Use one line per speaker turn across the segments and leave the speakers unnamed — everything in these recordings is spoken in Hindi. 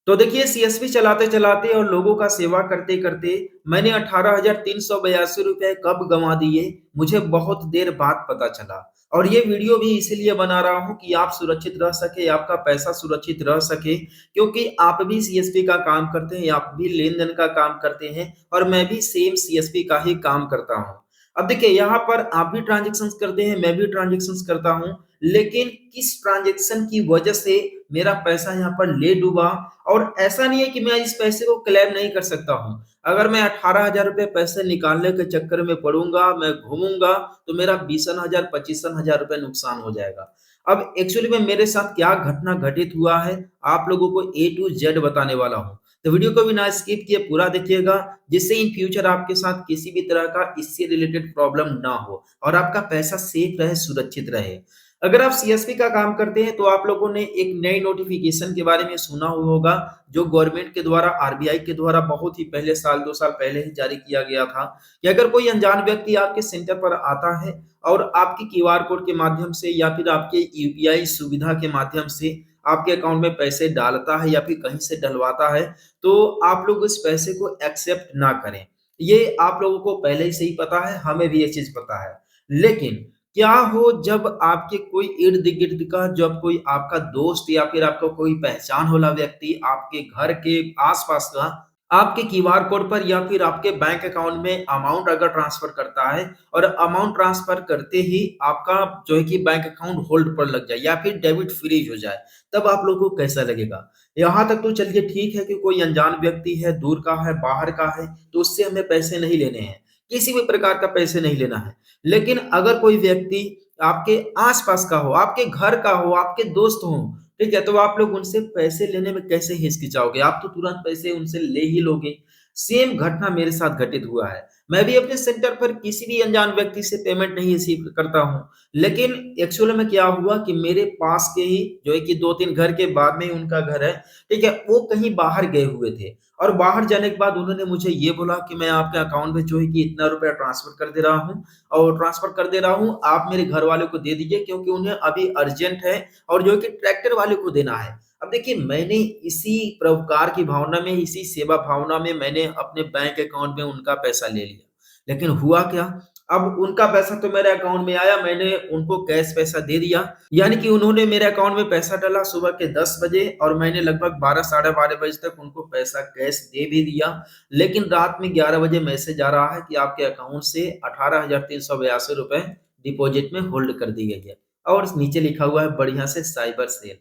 तो देखिए सीएसपी चलाते-चलाते और लोगों का सेवा करते-करते मैंने 18,382 रुपए कब गँवा दिए, मुझे बहुत देर बाद पता चला। और ये वीडियो भी इसीलिए बना रहा हूँ कि आप सुरक्षित रह सकें, आपका पैसा सुरक्षित रह सके, क्योंकि आप भी सीएसपी का काम करते हैं, आप भी लेन-देन का काम करते हैं और मैं भी सेम सीएसपी का ही काम करता हूँ। अब देखिए यहाँ पर आप भी ट्रांज़ैक्शंस करते हैं, मैं भी ट्रांज़ैक्शंस करता हूँ, लेकिन किस ट्रांज़ैक्शन की वजह से मेरा पैसा यहाँ पर ले डूबा और ऐसा नहीं है कि मैं इस पैसे को क्लेम नहीं कर सकता हूँ। अगर मैं 18,000 रुपए पैसे निकालने के चक्कर में पड़ूँगा, मैं घूमूँगा, तो मेरा 20,000 25,000 रुपए नुकसान हो जाएगा। अब एक्चुअली में मेरे साथ क्या घटना घटित हुआ है, आप लोगों को ए टू ज़ेड बताने वाला हूँ। तो वीडियो को बिना स्किप किए पूरा देखिएगा, जिससे इन फ्यूचर आपके साथ किसी भी तरह का इससे रिलेटेड प्रॉब्लम ना हो और आपका पैसा सेफ रहे, सुरक्षित रहे। अगर आप सीएसपी का काम करते हैं तो आप लोगों ने एक नई नोटिफिकेशन के बारे में सुना हुआ होगा, जो गवर्नमेंट के द्वारा आरबीआई के द्वारा बहुत ही पहले साल 2 साल पहले ही जारी किया गया था कि अगर कोई अनजान व्यक्ति आपके सेंटर पर आता है और आपके क्यूआर कोड के माध्यम से या फिर आपके यूपीआई सुविधा के माध्यम से आपके अकाउंट में पैसे डालता है या फिर कहीं से डलवाता है, तो आप लोग उस पैसे को एक्सेप्ट ना करें। ये आप लोगों को पहले ही से ही पता है, हमें भी ये चीज़ पता है। लेकिन क्या हो जब आपके कोई इर्द-गिर्द का जब कोई आपका दोस्त या फिर आपका कोई पहचान वाला व्यक्ति आपके घर के आस-पास का आपके क्यूआर कोड पर या फिर आपके बैंक अकाउंट में अमाउंट अगर ट्रांसफ़र करता है और अमाउंट ट्रांसफ़र करते ही आपका जो है कि बैंक अकाउंट होल्ड पर लग जाए या फिर डेबिट फ्रीज़ हो जाए, तब आप लोगों को कैसा लगेगा? यहाँ तक तो चलिए ठीक है कि कोई अनजान व्यक्ति है, दूर का है, बाहर का है, तो उससे हमें पैसे नहीं लेने हैं, किसी भी प्रकार का पैसे नहीं लेना है। लेकिन अगर कोई व्यक्ति आपके आस-पास का हो, आपके घर का हो, आपके दोस्त हों, ठीक है? तो आप लोग उनसे पैसे लेने में कैसे हिचकिचाओगे? आप तो तुरंत पैसे उनसे ले ही लोगे। सेम घटना मेरे साथ घटित हुआ है। मैं भी अपने सेंटर पर किसी भी अनजान व्यक्ति से पेमेंट नहीं रिसीव करता हूँ। लेकिन एक्चुअल में क्या हुआ कि मेरे पास के ही जो है कि 2-3 घर के बाद में ही उनका घर है, ठीक है? वो कहीं बाहर गए हुए थे और बाहर जाने के बाद उन्होंने मुझे ये बोला कि मैं आपके अकाउंट में जो है कि इतना रुपया ट्रांसफर कर दे रहा हूँ और ट्रांसफर कर दे रहा हूँ, आप मेरे घर वालों को दे दीजिए क्योंकि उन्हें अभी अर्जेंट है और जो है कि ट्रैक्टर वाले को देना है। अब देखिए मैंने इसी परोपकार की भावना में, इसी सेवा भावना में मैंने अपने बैंक अकाउंट में उनका पैसा ले लिया। लेकिन हुआ क्या? अब उनका पैसा तो मेरे अकाउंट में आया, मैंने उनको कैश पैसा दे दिया। यानी कि उन्होंने मेरे अकाउंट में पैसा डाला सुबह के 10 बजे और मैंने लगभग 12 साढ़े 12 बजे तक उनको पैसा कैश दे भी दिया। लेकिन रात में 11 बजे मैसेज आ रहा है कि आपके अकाउंट से 18,382 रुपए डिपॉज़िट में होल्ड कर दी गई है और नीचे लिखा हुआ है बढ़िया से साइबर सेल।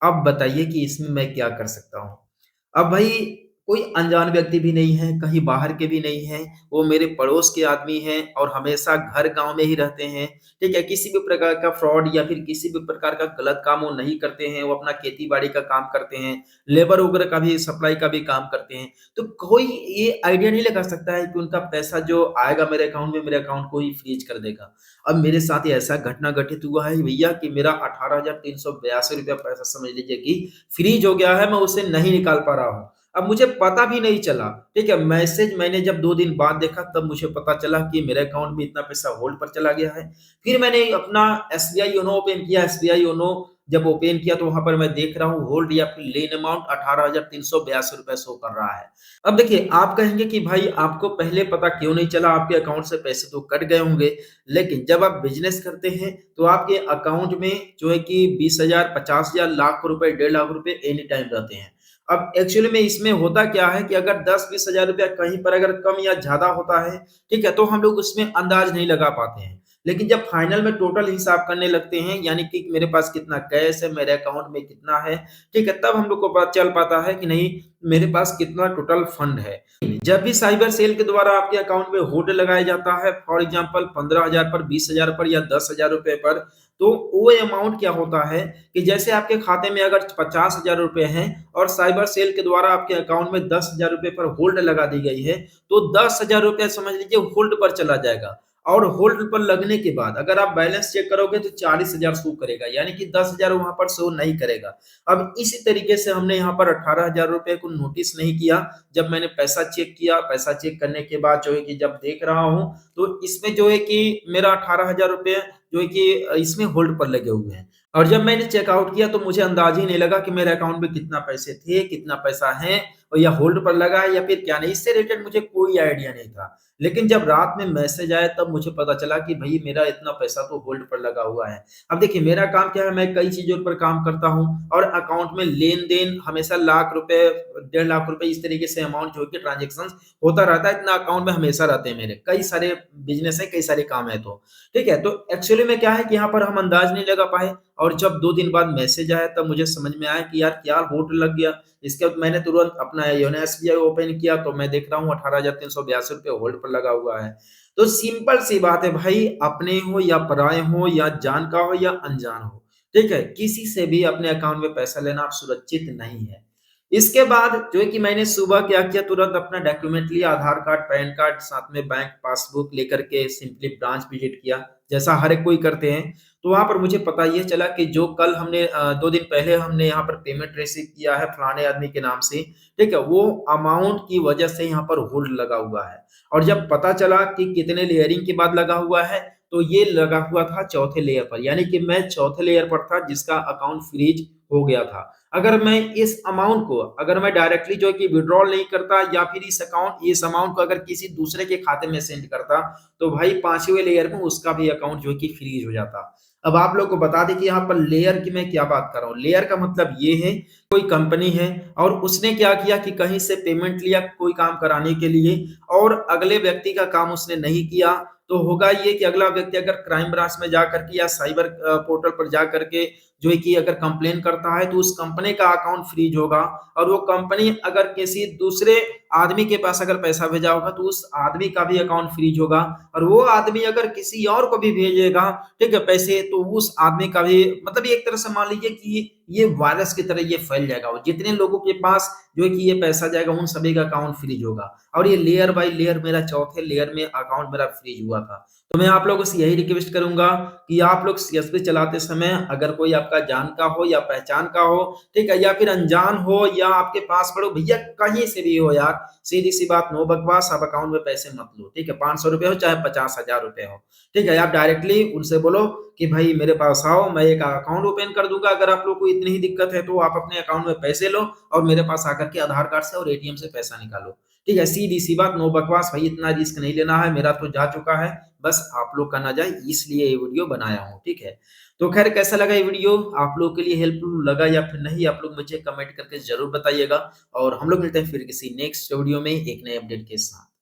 अब बताइए कि इसमें मैं क्या कर सकता हूँ? अब भाई कोई अनजान व्यक्ति भी नहीं है, कहीं बाहर के भी नहीं हैं, वो मेरे पड़ोस के आदमी हैं और हमेशा घर गाँव में ही रहते हैं, ठीक है? किसी भी प्रकार का फ्रॉड या फिर किसी भी प्रकार का गलत काम वो नहीं करते हैं, वो अपना खेती-बाड़ी का काम करते हैं, लेबर वगैरह का भी सप्लाई का भी काम करते हैं। तो कोई ये आइडिया नहीं लगा सकता है कि उनका पैसा जो आएगा मेरे अकाउंट में, मेरे अकाउंट को ही फ्रीज़ कर देगा। अब मेरे साथ ये ऐसा घटना घटित हुआ है भैया कि मेरा 18,382 रुपया पैसा समझ लीजिए कि फ्रीज़ हो गया है, मैं उसे नहीं निकाल पा रहा हूँ। अब मुझे पता भी नहीं चला, ठीक है? मैसेज मैंने जब 2 दिन बाद देखा तब मुझे पता चला कि मेरे अकाउंट में इतना पैसा होल्ड पर चला गया है। फिर मैंने अपना एसबीआई योनो ओपन किया, एसबीआई योनो जब ओपन किया तो वहाँ पर मैं देख रहा हूँ होल्ड या फिर लेन अमाउंट 18,382 रुपए शो कर रहा है। अब देखिए आप कहेंगे कि भाई आपको पहले पता क्यों नहीं चला? आपके अकाउंट से पैसे तो कट गए होंगे। लेकिन जब आप बिज़नेस करते हैं तो आपके अकाउंट में जो है कि 20,000, 50,000, लाख रुपए, 1.5 लाख रुपए एनी टाइम रहते हैं। अब एक्चुअली में इसमें होता क्या है कि अगर 10-20 हज़ार रुपया कहीं पर अगर कम या ज़्यादा होता है, ठीक है? तो हम लोग उसमें अंदाज़ नहीं लगा पाते हैं। लेकिन जब फाइनल में टोटल हिसाब करने लगते हैं, यानी कि मेरे पास कितना कैश है, मेरे अकाउंट में कितना है, ठीक है? तब हम लोग को पता चल पाता है कि नहीं, मेरे पास कितना टोटल फंड है। जब भी साइबर सेल के द्वारा आपके अकाउंट में होल्ड लगाया जाता है, फॉर एग्ज़ाम्पल 15,000 पर, 20,000 पर या 10,000 रुपए पर, तो वो अमाउंट क्या होता है कि जैसे आपके खाते में अगर 50,000 रुपए हैं और साइबर सेल के द्वारा आपके अकाउंट में 10,000 रुपए पर होल्ड लगा दी गई है, तो 10,000 रुपए समझ लीजिए होल्ड पर चला जाएगा और होल्ड पर लगने के बाद अगर आप बैलेंस चेक करोगे तो 40,000 शो करेगा, यानी कि 10,000 वहाँ पर शो नहीं करेगा। अब इसी तरीके से हमने यहाँ पर 18,000 रुपए को नोटिस नहीं किया। जब मैंने पैसा चेक किया, पैसा चेक करने के बाद जो है कि जब देख रहा हूँ, तो इसमें जो है कि मेरा 18,000 रुपए जो है कि इसमें होल्ड पर लगे हुए हैं। और जब मैंने चेकआउट किया तो मुझे अंदाज़ ही नहीं लगा कि मेरे अकाउंट में कितना पैसे थे, कितना पैसा है और या होल्ड पर लगा है या फिर क्या नहीं, इससे रिलेटेड मुझे कोई आइडिया नहीं था। लेकिन जब रात में मैसेज आया तब मुझे पता चला कि भई मेरा इतना पैसा तो होल्ड पर लगा हुआ है। अब देखिए मेरा काम क्या है, मैं कई चीज़ों पर काम करता हूँ और अकाउंट में लेन-देन हमेशा लाख रुपए, डेढ़ लाख रुपए इस तरीके से अमाउंट जो कि ट्रांज़ैक्शंस होता रहता है, इतना अकाउंट में हमेशा रहते हैं मेरे। कई सारे बिज़नेस है, कई सारे काम है तो। ठीक है? तो एक्चुअली में क्या है कि यहाँ पर हम अंदाज़ नहीं लगा पाए और जब 2 दिन बाद मैसेज आया तब मुझे समझ में आया कि यार क्या होल्ड लग गया। इसके बाद मैंने तुरंत अपना योनो एसबीआई ओपन किया तो मैं देख रहा हूँ ₹18,382 होल्ड पर लगा हुआ है। तो सिंपल सी बात है भाई, अपने हो या पराए हो या जान का हो या अनजान हो, ठीक है? किसी से भी अपने अकाउंट में पैसा लेना आप सुरक्षित नहीं है। इसके बाद जो है कि मैंने सुबह क्या किया, तुरंत अपना डॉक्यूमेंट लिया, आधार कार्ड, पैन कार्ड, साथ में बैंक पासबुक लेकर के सिंपली ब्रांच विज़िट किया, जैसा हर एक कोई करते हैं। तो वहाँ पर मुझे पता ये चला कि जो कल हमने 2 दिन पहले हमने यहाँ पर पेमेंट रिसीव किया है फलाने आदमी के नाम से, ठीक है? वो अमाउंट की वजह से यहाँ पर होल्ड लगा हुआ है। और जब पता चला कि कितने लेयरिंग के बाद लगा हुआ है, तो ये लगा हुआ था चौथे लेयर पर, यानी कि मैं चौथे लेयर पर था जिसका अकाउंट फ्रीज़ हो गया था। अगर मैं इस अमाउंट को अगर मैं डायरेक्टली जो है कि विथड्रॉल नहीं करता या फिर इस अमाउंट को अगर किसी दूसरे के खाते में सेंड करता, तो भाई 5वें लेयर में उसका भी अकाउंट जो है कि फ्रीज़ हो जाता। अब आप लोग को बता दें कि यहाँ पर लेयर की मैं क्या बात कर रहा हूँ। लेयर का मतलब ये है, कोई कंपनी है और उसने क्या किया कि कहीं से पेमेंट लिया कोई काम कराने के लिए और अगले व्यक्ति का काम उसने नहीं किया, तो होगा ये कि अगला व्यक्ति अगर क्राइम ब्रांच में जा करके या साइबर पोर्टल पर जा करके जो है कि अगर कंप्लेन करता है तो उस कंपनी का अकाउंट फ्रीज होगा और वो कंपनी अगर किसी दूसरे आदमी के पास अगर पैसा भेजा होगा तो उस आदमी का भी अकाउंट फ्रीज होगा और वो आदमी अगर किसी और को भी भेजेगा, ठीक है, पैसे, तो उस आदमी का भी मतलब ये एक तरह से मान लीजिए कि ये वायरस की तरह ये फैल जाएगा और जितने लोगों के पास जो है कि ये पैसा जाएगा उन सभी का अकाउंट फ्रीज होगा और ये लेयर बाय लेयर मेरा चौथे लेयर में अकाउंट मेरा फ्रीज हुआ था। तो मैं आप लोगों से यही रिक्वेस्ट करूंगा कि आप लोग सीएसपी चलाते समय अगर कोई आपका जान का हो या पहचान का हो, ठीक है, या फिर अनजान हो या आपके पास पड़ो, भैया कहीं से भी हो यार, सीधी सी बात, नो बकवास, आप अकाउंट में पैसे मत लो, ठीक है, 500 रुपए हो चाहे 50,000 रुपए हो, ठीक है, आप डायरेक्टली उनसे बोलो कि भाई मेरे पास आओ, मैं एक अकाउंट ओपन कर दूंगा, अगर आप लोग को इतनी ही दिक्कत है तो आप अपने अकाउंट में पैसे लो और मेरे पास आकर के आधार कार्ड से और एटीएम से पैसा निकालो, ठीक है, सीधी सी बात, नो बकवास भाई, इतना रिस्क नहीं लेना है, मेरा तो जा चुका है, बस आप लोग का ना जाए इसलिए ये वीडियो बनाया हूँ, ठीक है। तो खैर कैसा लगा ये वीडियो, आप लोग के लिए हेल्पफुल लगा या फिर नहीं, आप लोग मुझे कमेंट करके जरूर बताइएगा और हम लोग मिलते हैं फिर किसी नेक्स्ट वीडियो में एक नए अपडेट के साथ।